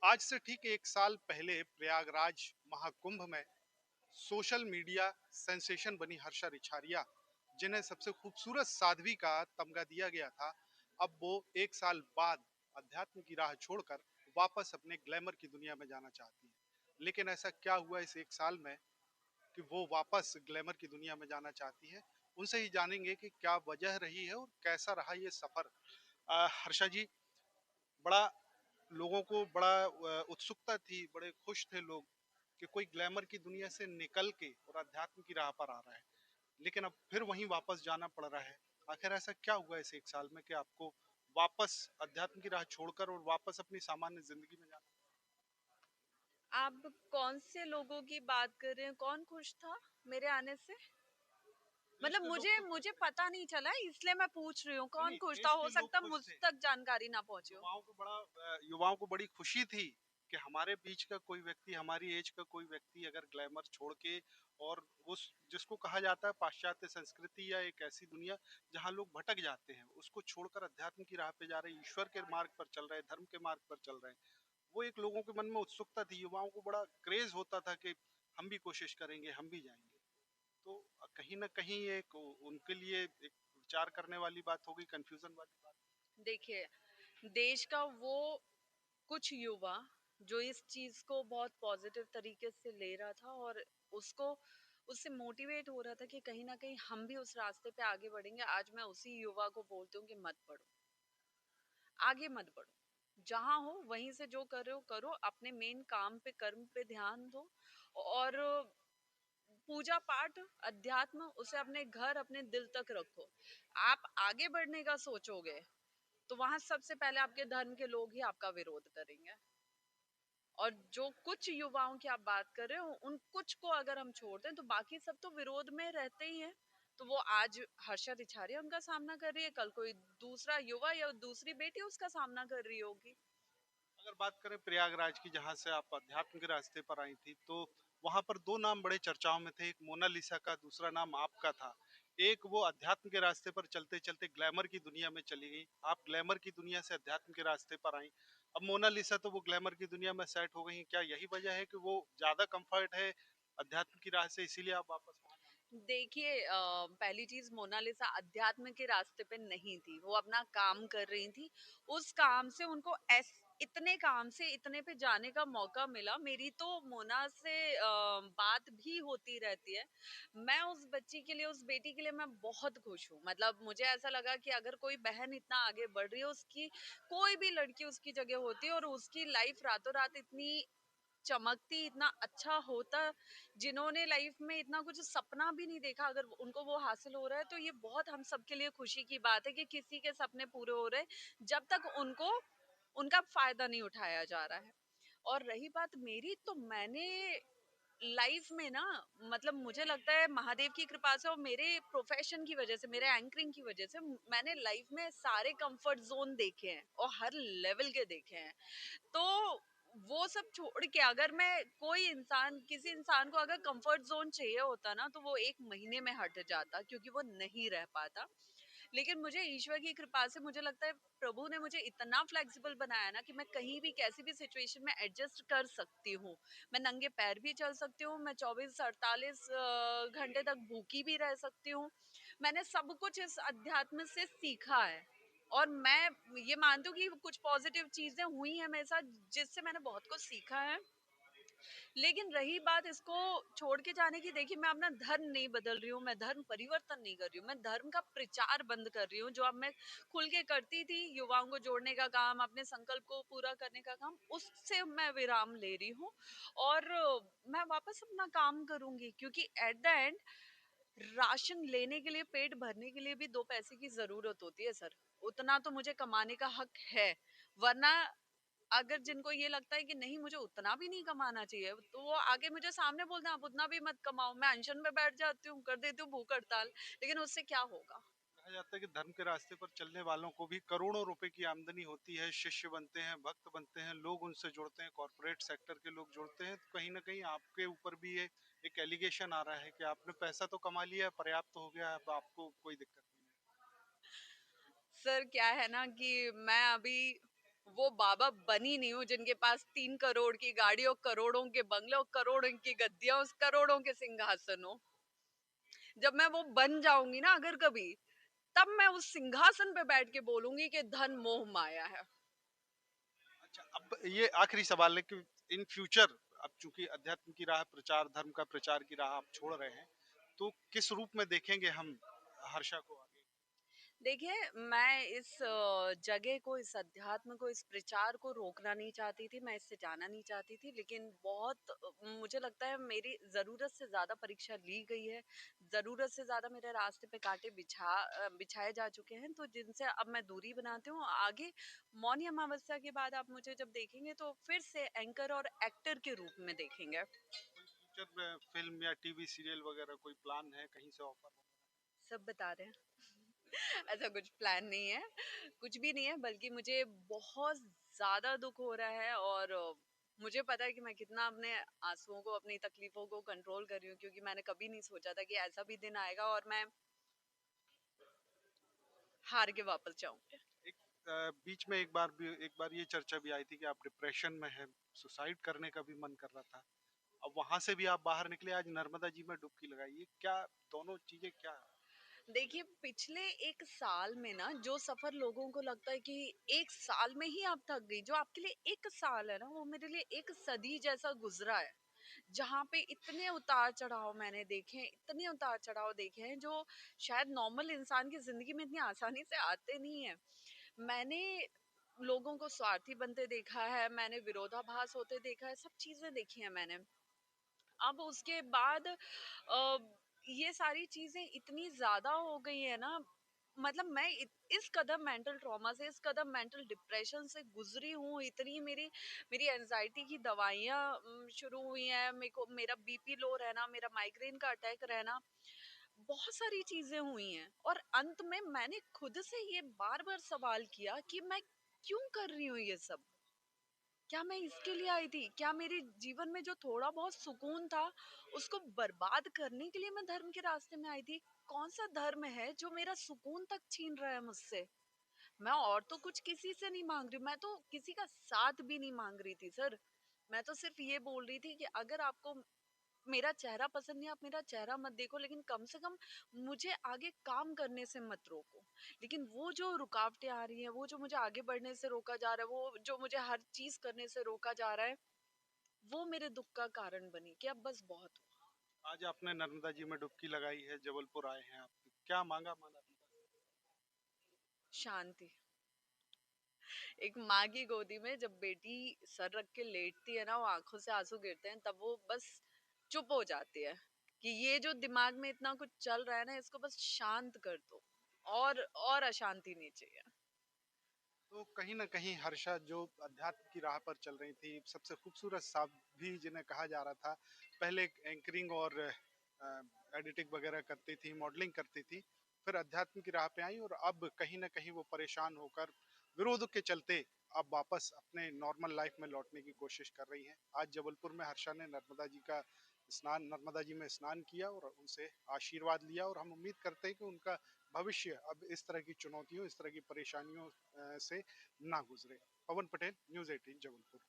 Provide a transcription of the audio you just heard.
आज से ठीक एक साल पहले प्रयागराज महाकुंभ में सोशल मीडिया सेंसेशन बनी हर्षा रिछारिया, जिन्हें सबसे खूबसूरत साध्वी का तमगा दिया गया था, अब वो एक साल बाद अध्यात्म की राह छोड़कर वापस अपने ग्लैमर की दुनिया में जाना चाहती हैं। लेकिन ऐसा क्या हुआ इस एक साल में कि वो वापस ग्लैमर की दुनिया में जाना चाहती है? उनसे ही जानेंगे कि क्या वजह रही है और कैसा रहा ये सफर। हर्षा जी, बड़ा लोगों को बड़ा उत्सुकता थी, बड़े खुश थे लोग कि कोई ग्लैमर की दुनिया से निकल के और अध्यात्म की राह पर आ रहा है, लेकिन अब फिर वहीं वापस जाना पड़ रहा है। आखिर ऐसा क्या हुआ इस एक साल में कि आपको वापस अध्यात्म की राह छोड़कर और वापस अपनी सामान्य जिंदगी में जाना? आप कौन से लोगों की बात कर रहे हैं? कौन खुश था मेरे आने से? देश मतलब के लोग मुझे तो खुश मुझे थे। पता नहीं चला, इसलिए मैं पूछ रही हूँ नहीं कौन नहीं, खुश था। देश हो के लोग सकता खुश मुझ थे। तक जानकारी ना पहुंची हो। युवाओं को बड़ी खुशी थी कि हमारे बीच का कोई व्यक्ति, हमारी एज का कोई व्यक्ति अगर ग्लैमर छोड़ के और उस जिसको कहा जाता है पाश्चात्य संस्कृति या एक ऐसी दुनिया जहाँ लोग भटक जाते हैं, उसको छोड़कर अध्यात्म की राह पे जा रहे हैं, ईश्वर के मार्ग पर चल रहे हैं, धर्म के मार्ग पर चल रहे हैं। वो एक लोगों के मन में उत्सुकता थी, युवाओं को बड़ा क्रेज होता था कि हम भी कोशिश करेंगे, हम भी जाएंगे। तो कहीं ना कहीं एक उनके लिए एक विचार करने वाली बात हो गई, कंफ्यूजन वाली बात। देखिए, देश का वो कुछ युवा जो इस चीज को बहुत पॉजिटिव तरीके से ले रहा था और उसको उससे मोटिवेट हो रहा था कि कहीं ना कहीं हम भी उस रास्ते पे आगे बढ़ेंगे। आज मैं उसी युवा को बोलती हूँ कि मत बढ़ो, आगे मत बढ़ो। जहां हो वहीं से जो कर रहे हो करो, अपने मेन काम पे, कर्म पे ध्यान दो। और पूजा पाठ, अध्यात्म, उसे अपने घर, अपने दिल तक रखो। आप आगे बढ़ने का सोचोगे तो वहां सबसे पहले आपके धर्म के लोग ही आपका विरोध करेंगे। और जो कुछ युवाओं की आप बात कर रहे हो, उन कुछ को अगर हम छोड़ दें तो बाकी सब तो विरोध में रहते ही हैं। तो वो आज हर्षा रिछारिया उनका सामना कर रही है, कल कोई दूसरा युवा या दूसरी बेटी उसका सामना कर रही होगी। अगर बात करें प्रयागराज की, जहाँ से आप अध्यात्म के रास्ते पर आई थी, तो वहां पर दो नाम बड़े चर्चाओं में थे, एक मोनालिसा का, दूसरा नाम आपका था। एक वो अध्यात्म के रास्ते पर चलते चलते ग्लैमर की दुनिया में चली गई, आप ग्लैमर की दुनिया से अध्यात्म के रास्ते पर आई। अब मोनालिसा तो वो ग्लैमर की दुनिया में सेट हो गई, क्या यही वजह है कि वो ज्यादा कंफर्ट है अध्यात्म की राह से, इसीलिए आप वापस वहां जाना? देखिए, पहली चीज, मोनालिसा अध्यात्म के रास्ते पे नहीं थी, वो अपना काम कर रही थी। उस काम से उनको इतने काम से इतने पे जाने का मौका मिला। मेरी तो मोना से बात भी होती रहती है। मैं उस बच्ची के लिए, उस बेटी के लिए मैं बहुत खुश हूँ। मतलब मुझे ऐसा लगा कि अगर कोई बहन इतना आगे बढ़ रही है, उसकी कोई भी लड़की उसकी जगह होती है और उसकी लाइफ रातों रात इतनी चमकती, इतना अच्छा होता, जिन्होंने लाइफ में इतना कुछ सपना भी नहीं देखा, अगर उनको वो हासिल हो रहा है तो ये बहुत हम सबके लिए खुशी की बात है कि किसी के सपने पूरे हो रहे हैं जब तक उनको उनका फायदा नहीं उठाया जा रहा है। और रही बात मेरी, तो मैंने लाइफ में ना, मतलब मुझे लगता है महादेव की कृपा से और मेरे प्रोफेशन की वजह से, मेरे एंकरिंग की वजह से, मैंने लाइफ में सारे कंफर्ट जोन देखे हैं और हर लेवल के देखे हैं। तो वो सब छोड़ के अगर मैं, कोई इंसान, किसी इंसान को अगर कंफर्ट जोन चाहिए होता ना, तो वो एक महीने में हट जाता, क्योंकि वो नहीं रह पाता। लेकिन मुझे ईश्वर की कृपा से, मुझे लगता है प्रभु ने मुझे इतना फ्लेक्सिबल बनाया ना कि मैं कहीं भी कैसी भी सिचुएशन में एडजस्ट कर सकती हूँ। मैं नंगे पैर भी चल सकती हूँ, मैं 24-48 घंटे तक भूखी भी रह सकती हूँ। मैंने सब कुछ इस अध्यात्म से सीखा है। और मैं ये मानती हूँ कि कुछ पॉजिटिव चीजें हुई हैं मेरे साथ, जिससे मैंने बहुत कुछ सीखा है। लेकिन रही बात इसको छोड़ के जाने की, देखिए मैं अपना धर्म नहीं बदल रही हूँ, मैं धर्म परिवर्तन नहीं कर रही हूँ, मैं धर्म का प्रचार बंद कर रही हूँ। जो अब मैं खुल के करती थी, युवाओं को जोड़ने का काम, अपने संकल्प को पूरा करने का काम, उससे मैं विराम ले रही हूँ। और मैं वापस अपना काम करूंगी, क्योंकि एट द एंड राशन लेने के लिए, पेट भरने के लिए भी दो पैसे की जरूरत होती है सर। उतना तो मुझे कमाने का हक है। वरना अगर जिनको ये लगता है कि नहीं मुझे उतना भी नहीं कमाना चाहिए, तो वो आगे मुझे सामने बोलते हैं आप उतना भी मत कमाओ, मैं अनशन में बैठ जाती हूँ, कर देती हूँ भूख हड़ताल। लेकिन उससे क्या होगा? कहा जाता है कि धर्म के रास्ते पर चलने वालों को भी करोड़ों रुपए की आमदनी होती है, शिष्य बनते हैं, भक्त बनते हैं, लोग उनसे जुड़ते हैं, कॉरपोरेट सेक्टर के लोग जुड़ते हैं। तो कहीं ना कहीं आपके ऊपर भी ये एक एलिगेशन आ रहा है कि आपने पैसा तो कमा लिया, पर्याप्त हो गया, अब आपको कोई दिक्कत नहीं है। सर क्या है ना कि मैं अभी वो बाबा बनी नहीं हूँ जिनके पास 3 करोड़ की गाड़ी और करोड़ों के बंगले और करोड़ों की गद्दियाँ और करोड़ों के सिंहासन हो। जब मैं वो बन जाऊंगी ना अगर कभी, तब मैं उस सिंहासन पे बैठ के बोलूंगी कि धन मोह माया है। अच्छा, अब ये आखिरी सवाल है कि इन फ्यूचर, अब चूंकि अध्यात्म की राह प्रचार, धर्म का प्रचार की राह आप छोड़ रहे हैं, तो किस रूप में देखेंगे हम हर्षा को आगे? देखिए, मैं इस जगह को, इस अध्यात्म को, इस प्रचार को रोकना नहीं चाहती थी, मैं इससे जाना नहीं चाहती थी, लेकिन बहुत मुझे लगता है मेरी ज़रूरत से ज़्यादा परीक्षा ली गई है, ज़रूरत से ज़्यादा मेरे रास्ते पे कांटे बिछाए जा चुके हैं, तो जिनसे अब मैं दूरी बनाती हूँ। आगे मौनी अमावस्या के बाद आप मुझे जब देखेंगे तो फिर से एंकर और एक्टर के रूप में देखेंगे। कोई फ्यूचर में फिल्म या टीवी सीरियल वगैरह कोई प्लान है कहीं से ऑफर? सब बता रहे हैं। ऐसा कुछ प्लान नहीं है, कुछ भी नहीं है, बल्कि मुझे बहुत ज़्यादा दुःख हो रहा है और मुझे पता है कि मैं कितना अपने आँसुओं को, अपनी तकलीफ़ों को कंट्रोल कर रही हूँ, क्योंकि मैंने कभी नहीं सोचा था कि ऐसा भी दिन आएगा और मैं हार के वापस जाऊँगी। एक बीच में एक बार ये चर्चा भी आई थी कि आप डिप्रेशन में हैं, सुसाइड करने का भी मन कर रहा था। अब वहां से भी आप बाहर निकले, आज नर्मदा जी में डुबकी लगाई, ये क्या दोनों चीजें क्या? देखिए, पिछले 1 साल में ना जो सफ़र लोगों को लगता है कि 1 साल में ही आप थक गई, जो आपके लिए 1 साल है ना, वो मेरे लिए 1 सदी जैसा गुज़रा है। जहाँ पे इतने उतार-चढ़ाव मैंने देखे हैं, इतने उतार-चढ़ाव देखे हैं जो शायद नॉर्मल इंसान की ज़िंदगी में इतनी आसानी से आते नहीं हैं। मैंने लोगों को स्वार्थी बनते देखा है, मैंने विरोधाभास होते देखा है, सब चीज़ें देखी हैं मैंने। अब उसके बाद ये सारी चीज़ें इतनी ज़्यादा हो गई है ना, मतलब मैं इस कदम मेंटल ट्रॉमा से, इस कदम मेंटल डिप्रेशन से गुजरी हूँ, इतनी मेरी मेरी एनजाइटी की दवाइयाँ शुरू हुई हैं, मेरे को मेरा बीपी लो रहना, मेरा माइग्रेन का अटैक रहना, बहुत सारी चीजें हुई हैं और अंत में मैंने खुद से ये बार बार सवाल किया कि मैं क्यों कर रही हूँ ये सब। क्या मैं इसके लिए आई थी? क्या मेरे जीवन में जो थोड़ा बहुत सुकून था, उसको बर्बाद करने के लिए मैं धर्म के रास्ते में आई थी? कौन-सा धर्म है जो मेरा सुकून तक छीन रहा है मुझसे? मैं और तो कुछ किसी से नहीं माँग रही, मैं तो किसी का साथ भी नहीं माँग रही थी सर। मैं तो सिर्फ़ ये बोल रही थी कि अगर आपको मेरा चेहरा पसंद नहीं, आप मेरा चेहरा मत देखो, लेकिन कम से कम मुझे आगे काम करने से मत रोको। लेकिन वो जो रुकावटें आ रही हैं, वो जो मुझे आगे बढ़ने से रोका जा रहा है, वो जो मुझे हर चीज़ करने से रोका जा रहा है, वो मेरे दुःख का कारण बनी कि अब बस बहुत हुआ। आज आपने नर्मदा जी में डुबकी लगाई है, जबलपुर आए हैं आप, क्या मांगा माना? शांति। एक माँ की गोदी में जब बेटी सर रख के लेटती है ना, वो आँखों से आँसू गिरते हैं, तब वो बस चुप हो जाती है कि ये जो दिमाग में इतना कुछ चल रहा है ना, इसको बस शांत कर दो। और अशांति नहीं चाहिए। तो कहीं न कहीं हर्षा जो अध्यात्म की राह पर चल रही थी, सबसे खूबसूरत साध्वी जिन्हें कहा जा रहा था, पहले एंकरिंग और एडिटिंग वगैरह करती थी, मॉडलिंग करती थी, फिर अध्यात्म की राह पे आई और अब कहीं न कहीं वो परेशान होकर विरोध के चलते अब वापस अपने नॉर्मल लाइफ में लौटने की कोशिश कर रही हैं। आज जबलपुर में हर्षा ने नर्मदा जी में स्नान किया और उनसे आशीर्वाद लिया और हम उम्मीद करते हैं कि उनका भविष्य अब इस तरह की चुनौतियों, इस तरह की परेशानियों से ना गुजरे। पवन पटेल, न्यूज़ 18 जबलपुर।